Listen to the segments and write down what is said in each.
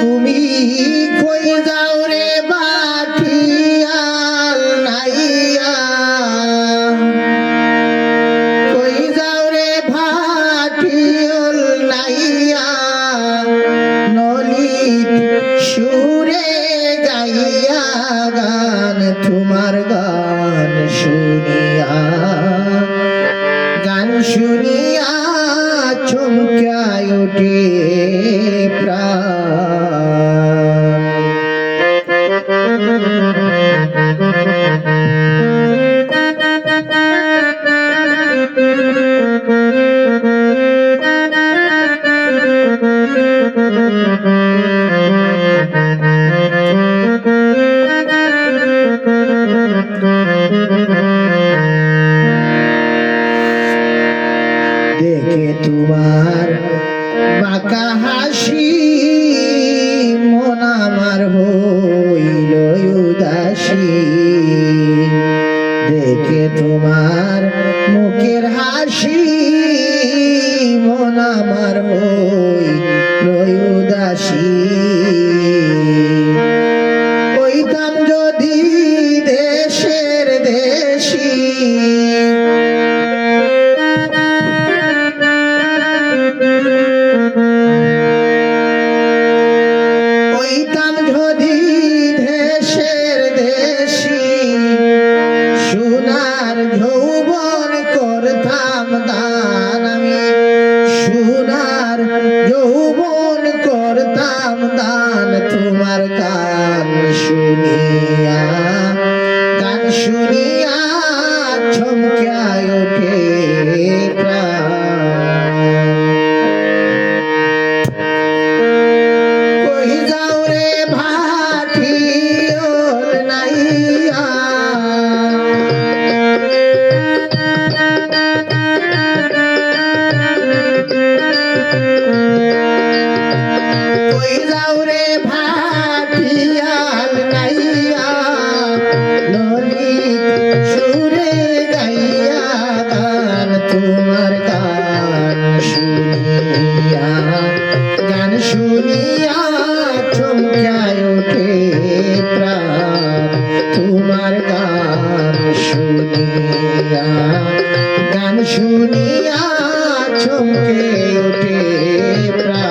তুমি কই যাও রে বাটিয়াল নাইয়া, কই যাও রে ভাটিয়াল নাইয়া, ললিত সুরে গাইয়া গান তোমার গান শুনিয়া, গান শুনিয়া চমকায় ওঠে প্রাণ। দেখে তোমার বাঁকা হাসি মন আমার হইল উদাসী, দেখে তোমার মুখের হাসি মন আমার হইল উদাসী। হইতাম যদি দেশের দেশী, হইতাম যদি দেশের দেশী, সোনার যৌবন করতাম দান আমি, সোনার যৌবন করতাম দান তোমার গান শুনিয়া, গান শুনিয়া চমকায় ওঠে প্রাণ। কই যাও রে ভাটিয়াল নাইয়া, কই যাও রে ভাটিয়াল নাইয়া, ললিত সুরে গাইয়া গান তোমার গান শুনিয়া, গান শুনিয়া চমকায় ওঠে প্রাণ। তোমার গান শুনিয়া, গান শুনিয়া চমকে ওঠে প্রাণ।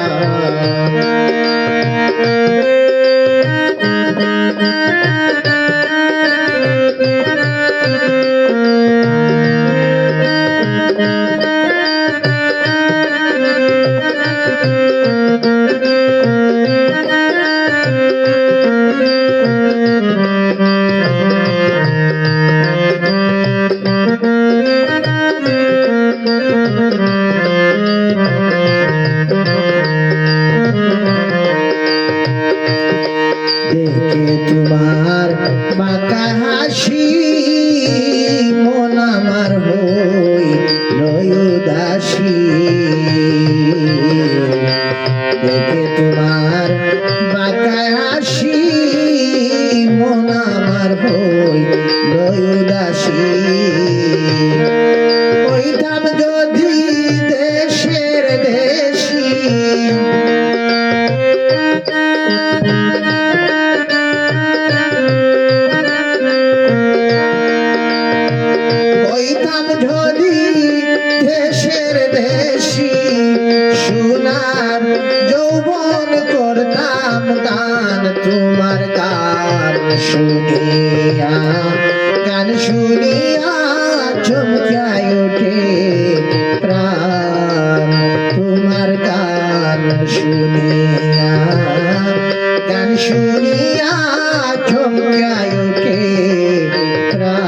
দেখে তোমার বাঁকা হাসি মন আমার হইল উদাসী, দেখে তোমার বাঁকা হাসি মন আমার হইল উদাসী। হইতাম যদি দেশের দেশী, হইতাম যদি দেশের দেশী, সোনার যৌবন করতাম গান তোমার গান শুনিয়া, গান শুনিয়া চমকায় ওঠে প্রাণ। তোমার গান শুনিয়া, গান শুনিয়া চমকায় ওঠে প্রাণ।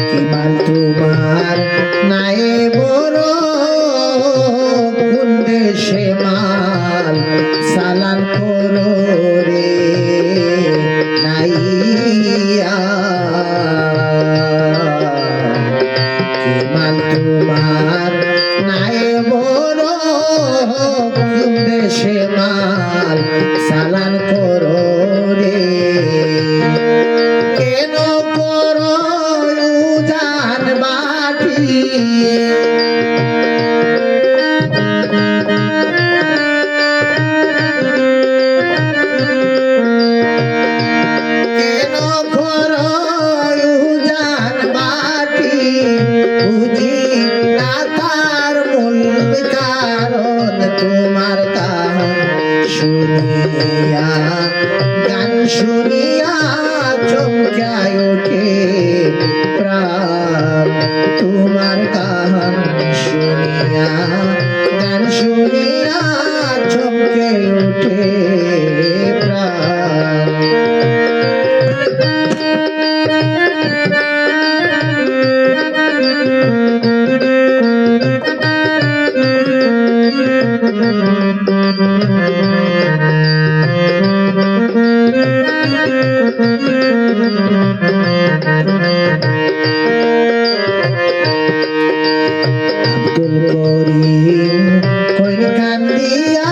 কি মাল তোমার নাই বড় কোন দেশে মা শুনিয়া গান শুনিয়া চমকায় ওঠে প্রাণ তোমার গান শুনিয়া গান শুনিয়া চমকে ওঠে প্রাণ আব্দুল করিম কইন কান্দিয়া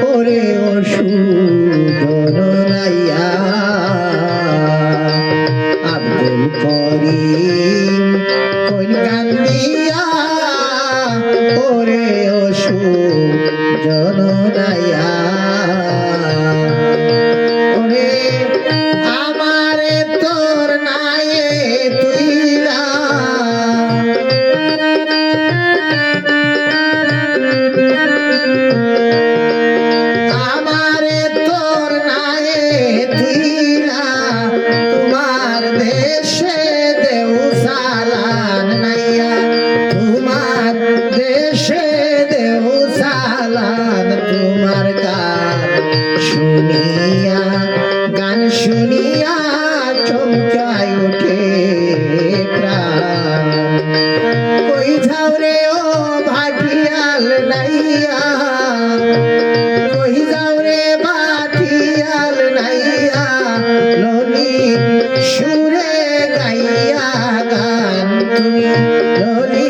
ওরে অসুজন নাইয়া আব্দুল করিম কইন কান্দিয়া ওরে অসুজন নাইয়া ওরে আমারে তোর নায়ে তুইলা আমারে তোর নায়ে তুইলা তোমার দেশে দেউ সালান নাইয়া তোমার দেশে দেউ সালান তোমার গান শুনিয়া গান শুনিয়া চমকায় ওঠে প্রাণ কই যাও রে ও ভাটিয়াল নাইয়া কই যাও রে ভাটিয়াল নাইয়া ললিত সুরে গাইয়া গান তুমি ললিত